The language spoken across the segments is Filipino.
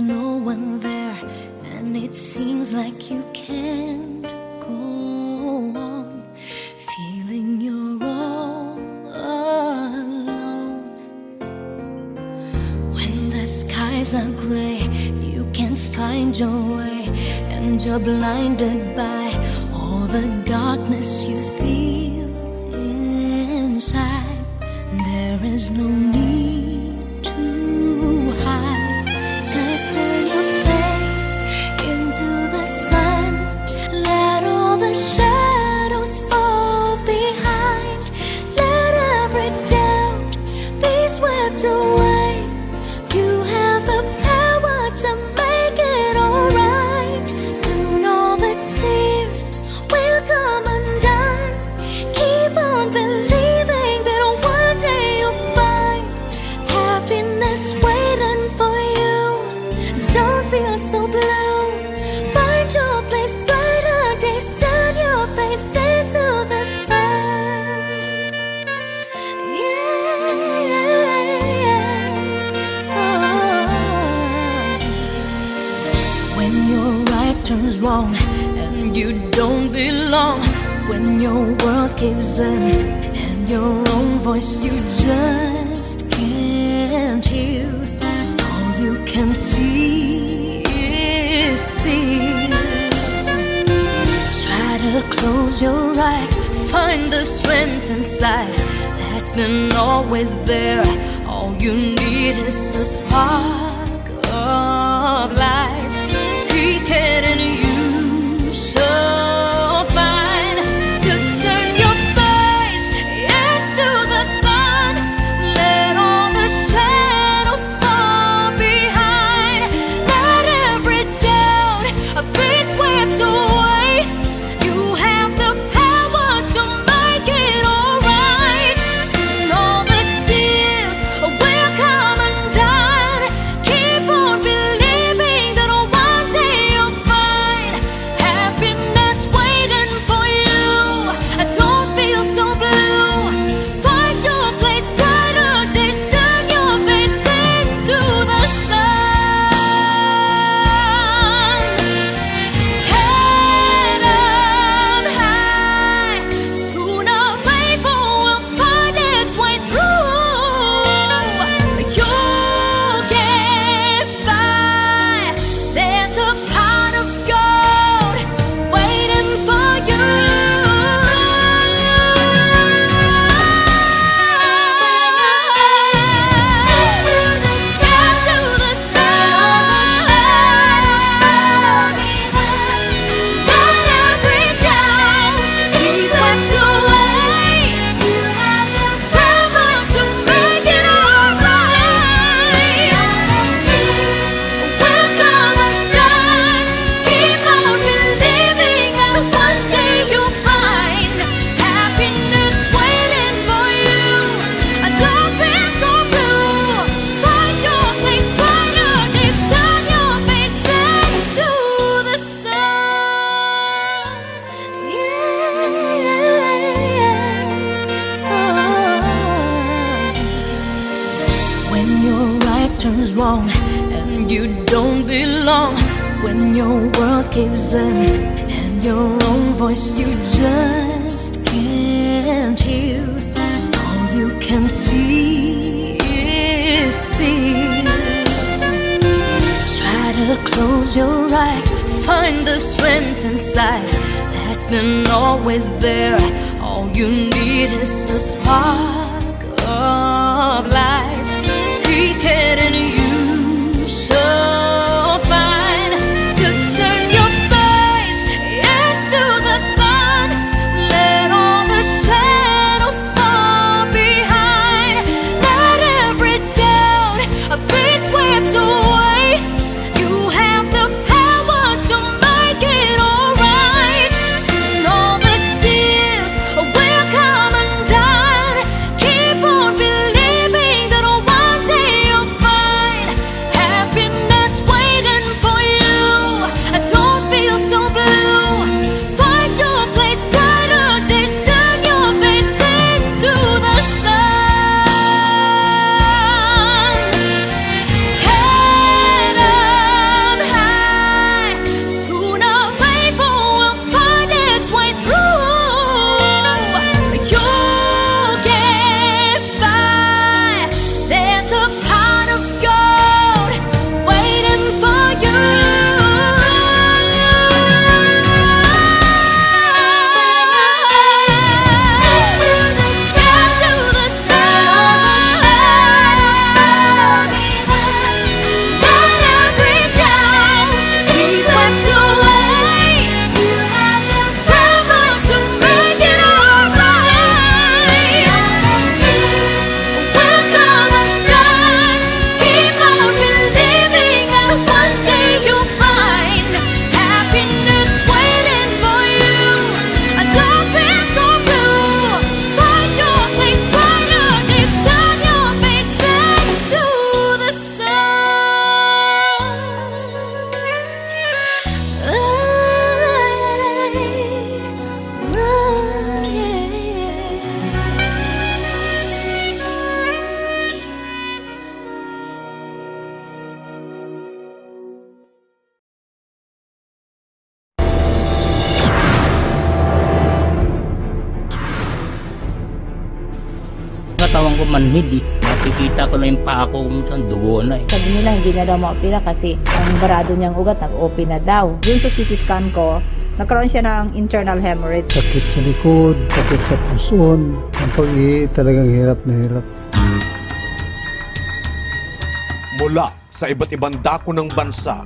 there's no one there, and it seems like you can't go on, feeling you're all alone. When the skies are gray, you can't find your way, and you're blinded by all the darkness you feel inside. There is no need to hide. Just turn your face into the sun. Let all the shadows fall behind. Let every doubt be swept away. You have the power to make it alright. Soon all the tears will come undone. Keep on believing that one day you'll find happiness waiting for you. Don't feel so blue. Find your place, brighter days. Turn your face into the sun. Yeah, yeah. Oh. When your right turns wrong and you don't belong, when your world gives in and your own voice you just can't hear, all you can see is fear. Try to close your eyes, find the strength inside that's been always there. All you need is a spark of light. Seek it and you shall find. Just turn your face into the sun. Let all the shadows fall behind. Let every doubt be swept away. You have the power to make it alright. Soon all the tears will come undone. Keep on believing that one day you'll find happiness waiting for you. Don't feel so blue. Find your place, brighter days. Turn your face into the sun. Head up high. Soon a rainbow will find its way through. You'll get by. There's a pot of gold waiting for you. When your right turns wrong and you don't belong, when your world gives in and your own voice you just can't hear, all you can see is fear. Try to close your eyes, find the strength inside that's been always there. All you need is a spark of light. Seek it and you shall find. Just turn your face into the sun. Let all the shadows fall behind. Let every doubt be swept away. You have the power to make it alright. Soon all the tears will come undone. Keep on believing that one day you'll find happiness ko manhid eh. Nakikita ko lang yung paa ko kung saan dugo na eh. Sabi nila hindi na daw maopera kasi ang barado niyang ugat nag-open na daw. Dun sa CT scan ko, nagkaroon siya ng internal hemorrhage. Sakit sa likod, sakit sa puson, ang pag-ihi talagang hirap na hirap. Mula sa iba't ibang dako ng bansa,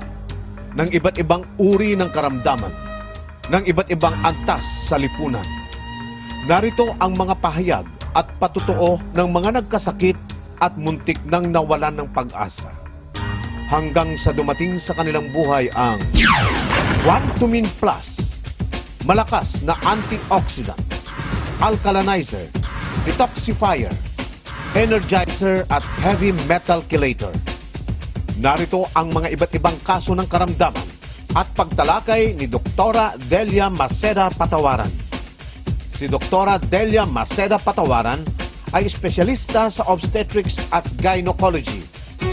ng iba't ibang uri ng karamdaman, ng iba't ibang antas sa lipunan. Narito ang mga pahayag at patutoo ng mga nagkasakit at muntik nang nawalan ng pag-asa. Hanggang sa dumating sa kanilang buhay ang Quantumin Plus, malakas na antioxidant, alkalinizer, detoxifier, energizer at heavy metal chelator. Narito ang mga iba't ibang kaso ng karamdaman at pagtalakay ni Doktora Delia Maceda Patawaran. Si Doktora Delia Maceda Patawaran ay espesyalista sa obstetrics at gynecology,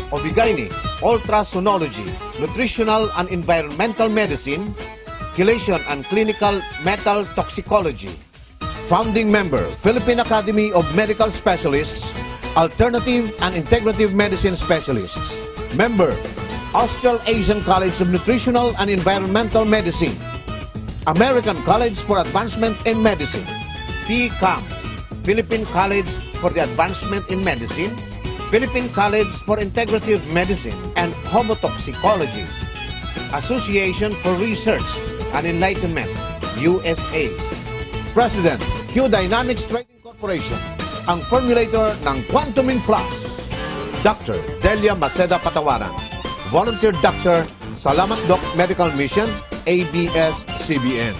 OB-GYN, ultrasonology, nutritional and environmental medicine, chelation and clinical metal toxicology. Founding member, Philippine Academy of Medical Specialists, Alternative and Integrative Medicine Specialists. Member, Australasian College of Nutritional and Environmental Medicine, American College for Advancement in Medicine, PCAM, Philippine College for the Advancement in Medicine, Philippine College for Integrative Medicine and Homotoxicology, Association for Research and Enlightenment, USA. President, Q Dynamics Trading Corporation, ang formulator ng Quantumin Plus. Dr. Delia Maceda Patawaran, Volunteer Doctor, Salamat Doc Medical Mission, ABS-CBN.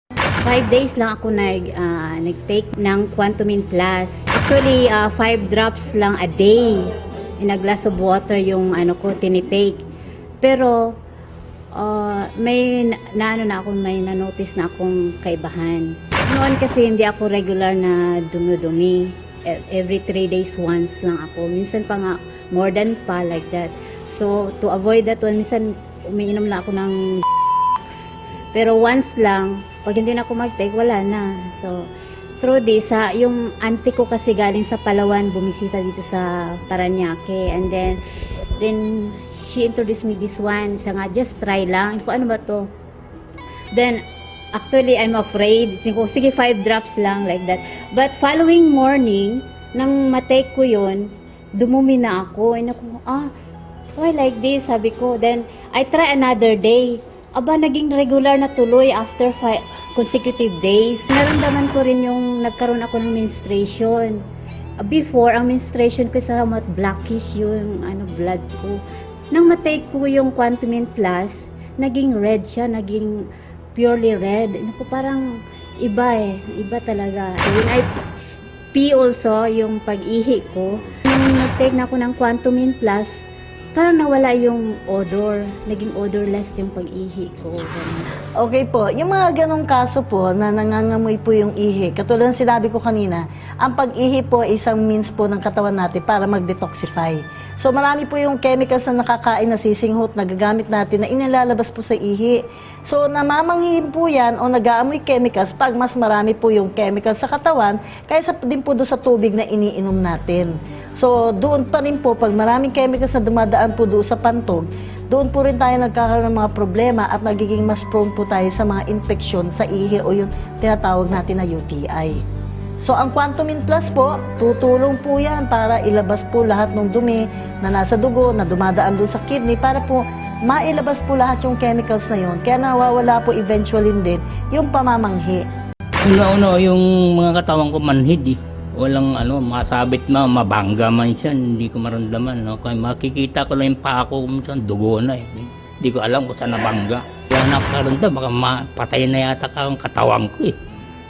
5 days lang ako nag-take ng Quantumin Plus. Actually, 5 drops lang a day. In a glass of water yung tinitake. Pero, may na-notice na akong kaibahan. Noon kasi hindi ako regular na dumudumi. Every 3 days once lang ako. Minsan pa nga, more than pa like that. So, to avoid that one, minsan umiinom lang ako ng pero once lang, pag hindi na ako mag-take, wala na. So, through this, yung auntie ko kasi galing sa Palawan, bumisita dito sa Paranaque. And then she introduced me this one. Siya nga, just try lang. Kung ano ba to? Then, actually, I'm afraid. Sige, 5 drops lang, like that. But following morning, nang matake ko yun, dumumi na ako. And ako, why like this? Sabi ko. Then, I try another day. Aba, naging regular na tuloy after 5 consecutive days. Naramdaman ko rin yung nagkaroon ako ng menstruation. Before, ang menstruation ko somewhat blackish yung blood ko. Nang matake ko yung Quantumin Plus, naging red siya, naging purely red. Parang iba iba talaga. When I pee also, yung pag-ihi ko, nung nag-take na ako ng Quantumin Plus, parang nawala yung odor. Naging odorless yung pag-ihi ko. Okay po, yung mga ganong kaso po na nangangamoy po yung ihi, katulad ng sinabi ko kanina, ang pag-ihi po ay isang means po ng katawan natin para mag-detoxify. So marami po yung chemicals na nakakain na sisinghot na gagamit natin na inilalabas po sa ihi. So namamanghin po yan o nag-aamoy chemicals pag mas marami po yung chemicals sa katawan kaysa din po doon sa tubig na iniinom natin. So doon pa rin po pag maraming chemicals na dumadaan po doon sa pantog, doon po rin tayo nagkakaroon ng mga problema at nagiging mas prone po tayo sa mga infection sa ihi o yung tinatawag natin na UTI. So ang Quantumin Plus po, tutulong po yan para ilabas po lahat ng dumi na nasa dugo, na dumadaan doon sa kidney para po mailabas po lahat yung chemicals na yun. Kaya nawawala po eventually din yung pamamanghi. Una-una, yung mga katawan ko manhid eh. Walang masabit mabangga man siya, hindi ko maramdaman. No? Kaya makikita ko lang yung paa ko kung saan dugo na eh. Hindi ko alam kung saan nabangga. Kaya nakaramdam, baka mapatay na yata ang katawan ko eh.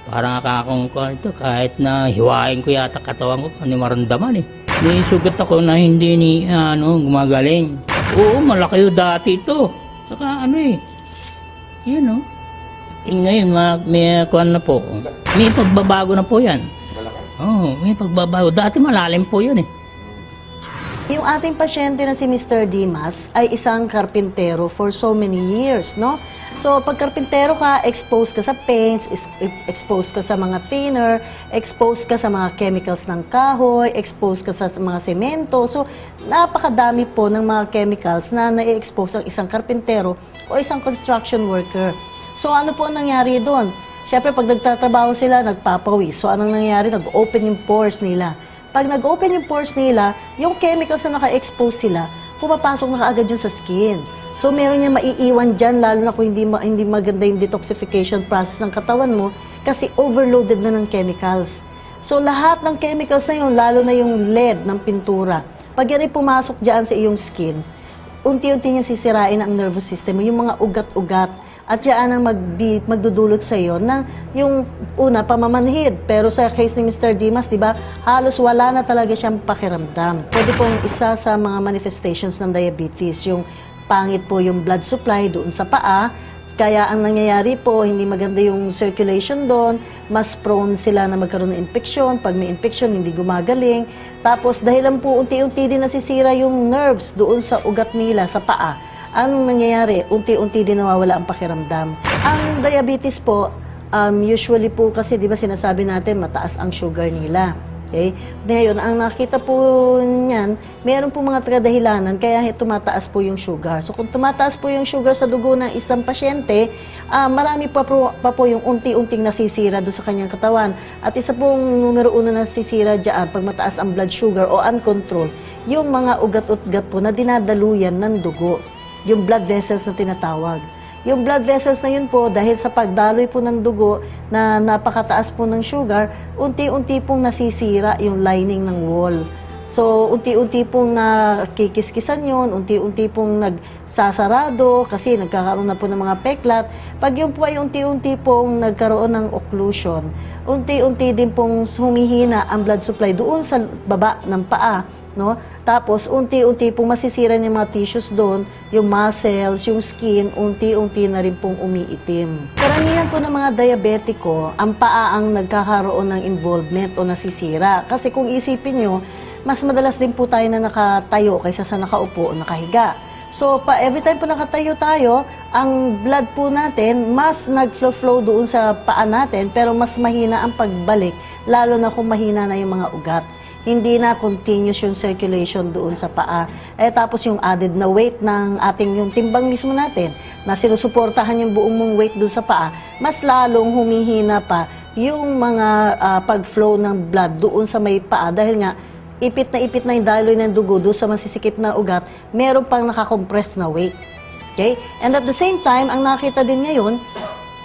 Parang akakong ko ito, kahit na hiwain ko yata katawan ko, hindi maramdaman eh. May sugat ako na hindi gumagaling. Oo, malaki yung dati ito. Saka yun ngayon, may kuwan na po. May pagbabago na po yan. Oo, may pagbabago. Dati malalim po yun eh. Yung ating pasyente na si Mr. Dimas ay isang karpintero for so many years, no? So, pag karpintero ka, exposed ka sa paints, exposed ka sa mga thinner, exposed ka sa mga chemicals ng kahoy, exposed ka sa mga semento. So, napakadami po ng mga chemicals na na-expose ang isang karpintero o isang construction worker. So, ano po ang nangyari doon? Siyempre, pag nagtatrabaho sila, nagpapawis. So, anong nangyari? Nag-open yung pores nila. Pag nag-open yung pores nila, yung chemicals na naka-expose sila, pumapasok na kaagad yun sa skin. So, meron niya maiiwan dyan, lalo na kung hindi maganda yung detoxification process ng katawan mo, kasi overloaded na ng chemicals. So, lahat ng chemicals na yun, lalo na yung lead ng pintura, pag yan ay pumasok dyan sa iyong skin, unti-unti niya sisirain ang nervous system mo, yung mga ugat-ugat, at yan ang magdudulot sa iyo ng yung una, pamamanhid. Pero sa case ni Mr. Dimas, di ba, halos wala na talaga siyang pakiramdam. Pwede pong isa sa mga manifestations ng diabetes, yung pangit po yung blood supply doon sa paa. Kaya ang nangyayari po, hindi maganda yung circulation doon, mas prone sila na magkaroon ng infeksyon. Pag may infeksyon, hindi gumagaling. Tapos dahilan po, unti-unti din nasisira yung nerves doon sa ugat nila, sa paa. Anong nangyayari? Unti-unti din nawawala ang pakiramdam. Ang diabetes po, usually po kasi, di ba sinasabi natin, mataas ang sugar nila. Okay? Ngayon, ang nakita po niyan, meron po mga tagadahilanan, kaya tumataas po yung sugar. So, kung tumataas po yung sugar sa dugo ng isang pasyente, marami pa po yung unti-unting nasisira doon sa kanyang katawan. At isa pong numero 1 na nasisira dyan, pag mataas ang blood sugar o uncontrolled, yung mga ugat-ugat po na dinadaluyan ng dugo. Yung blood vessels na tinatawag. Yung blood vessels na yun po, dahil sa pagdaloy po ng dugo na napakataas po ng sugar, unti-unti pong nasisira yung lining ng wall. So, unti-unti pong nakikiskisan yun, unti-unti pong nagsasarado kasi nagkakaroon na po ng mga peklat. Pag yun po ay unti-unti pong nagkaroon ng occlusion, unti-unti din pong humihina ang blood supply doon sa baba ng paa. No? Tapos, unti-unti pong masisira yung mga tissues doon, yung muscles, yung skin, unti-unti na rin pong umiitim. Karamihan po ng mga diabetiko, ang paa ang nagkakaroon ng involvement o nasisira. Kasi kung isipin nyo, mas madalas din po tayo na nakatayo kaysa sa nakaupo o nakahiga. So, every time po nakatayo tayo, ang blood po natin, mas nag-flow doon sa paa natin, pero mas mahina ang pagbalik, lalo na kung mahina na yung mga ugat. Hindi na continuous yung circulation doon sa paa. Tapos yung added na weight ng ating yung timbang mismo natin, na sinusuportahan yung buong mong weight doon sa paa, mas lalong humihina pa yung mga pag-flow ng blood doon sa may paa. Dahil nga, ipit na yung daloy ng dugo doon sa masisikip na ugat, meron pang nakakompress na weight. Okay? And at the same time, ang nakita din ngayon,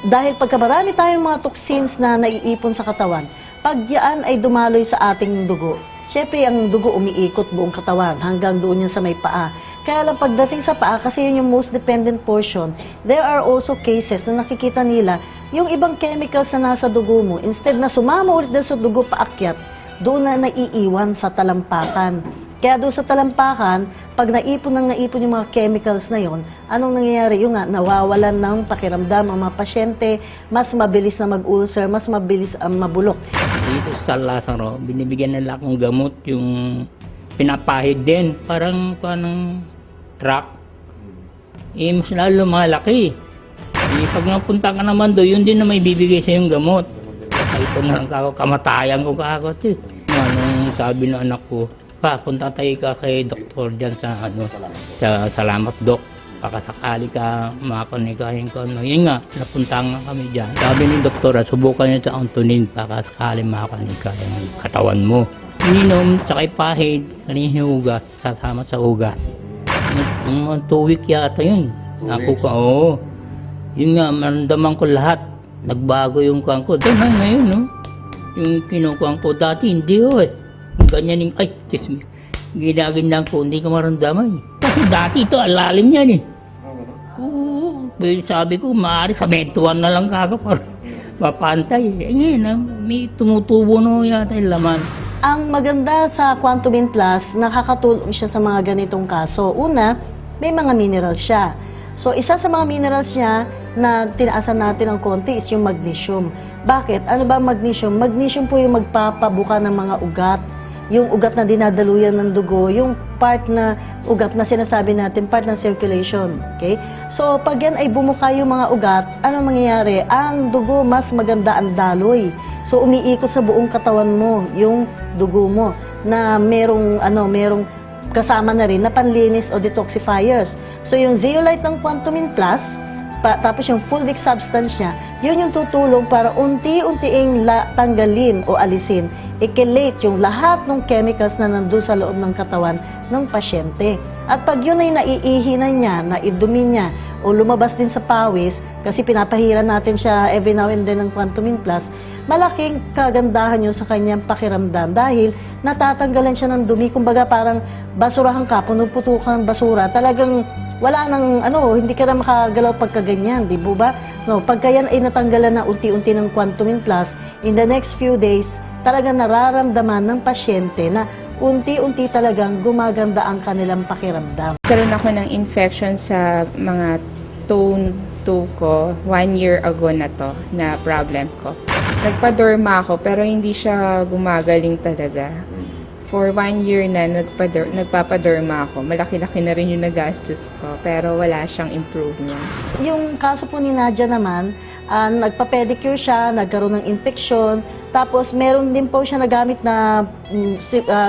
dahil pagka marami tayong mga toxins na naiipon sa katawan, pag yan ay dumaloy sa ating dugo, syempre ang dugo umiikot buong katawan hanggang doon yan sa may paa. Kaya lang pagdating sa paa, kasi yun yung most dependent portion, there are also cases na nakikita nila yung ibang chemicals na nasa dugo mo, instead na sumama ulit sa dugo paakyat, doon na naiiwan sa talampakan. Kaya doon sa talampakan, pag naipon yung mga chemicals na yon, anong nangyayari? Yung nga, nawawalan ng pakiramdam ang mga pasyente, mas mabilis na mag-ulcer, mas mabilis ang mabulok. Dito sa Lazaro, binibigyan nila akong gamot, yung pinapahid din, parang truck. Mas lalo malaki. Pag napunta ka naman doon, yun din na may bibigay sa yung gamot. Ito na lang kamatayan ko kakot eh. Anong sabi ng anak ko, pa, punta tayo ka kay doktor dyan sa sa Salamat Doc. Baka sakali ka makonikahin ko. Yun nga, napunta nga kami dyan. Sabi ni doktora, subukan niya sa Antonin, baka sakali makonikahin ang katawan mo. Ininom, tsaka ipahid, kanina hugas, sasama sa hugas. 2 weeks yata yun. Ako ka, oo. Yun nga, maramdaman ko lahat. Nagbago yung kuwan ko. Dahil ngayon, no? Yung kinukuhan ko dati, hindi ho eh. Ganyan yung, ay, ginagin ko, hindi ko maramdaman. Kasi dati ito, alalim yan eh. Oo, sabi ko, maaari sa mentuan na lang kaga para mapantay. Ngayon, may tumutubo na yata yung laman. Ang maganda sa Quantumin Plus, nakakatulong siya sa mga ganitong kaso. Una, may mga minerals siya. So, isa sa mga minerals niya na tinaasan natin ng konti is yung magnesium. Bakit? Ano ba magnesium? Magnesium po yung magpapabuka ng mga ugat. yung ugat na dinadaluyan ng dugo, yung part na ugat na sinasabi natin, part ng circulation. Okay? So, pag yan ay bumuka yung mga ugat, ano mangyayari? Ang dugo mas maganda ang daloy. So, umiikot sa buong katawan mo, yung dugo mo, na merong kasama na rin na panlinis o detoxifiers. So, yung zeolite ng Quantumin Plus, tapos yung fulvic substance niya, yun yung tutulong para unti-untiing tanggalin o alisin, i-chelate yung lahat ng chemicals na nandun sa loob ng katawan ng pasyente. At pag yun ay naiihi na niya, naidumi niya, o lumabas din sa pawis, kasi pinapahiran natin siya every now and then ng Quantumin Plus, malaking kagandahan yun sa kanyang pakiramdam dahil natatanggalan siya ng dumi. Kumbaga parang basurahan ka, punuputukan ng basura, talagang wala nang hindi ka na makagalaw pagkaganyan, di ba? No, pagka yan ay natanggalan na unti-unti ng Quantumin Plus, in the next few days, talagang nararamdaman ng pasyente na unti-unti talagang gumaganda ang kanilang pakiramdam. Karoon ako ng infection sa mga toe ko 1 year ago na to, na problem ko. Nagpa-derma ako pero hindi siya gumagaling talaga. For 1 year na nagpapaderma ako. Malaki-laki na rin yung nagastos ko pero wala siyang improvement. Yung kaso po ni Nadia naman, nagpa-pedicure siya, nagkaroon ng infection, tapos meron din po siya nagamit na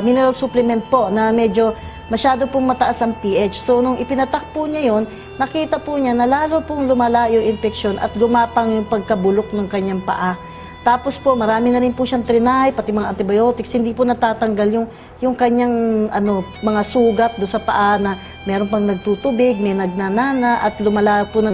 mineral supplement po na medyo masyado pong mataas ang pH. So, nung ipinatak po niya yon, nakita po niya na lalo pong lumalayo yung infection at gumapang yung pagkabulok ng kanyang paa. Tapos po, marami na rin po siyang trinay, pati mga antibiotics, hindi po natatanggal yung kanyang mga sugat do sa paa na meron pang nagtutubig, may nagnanana at lumala po ng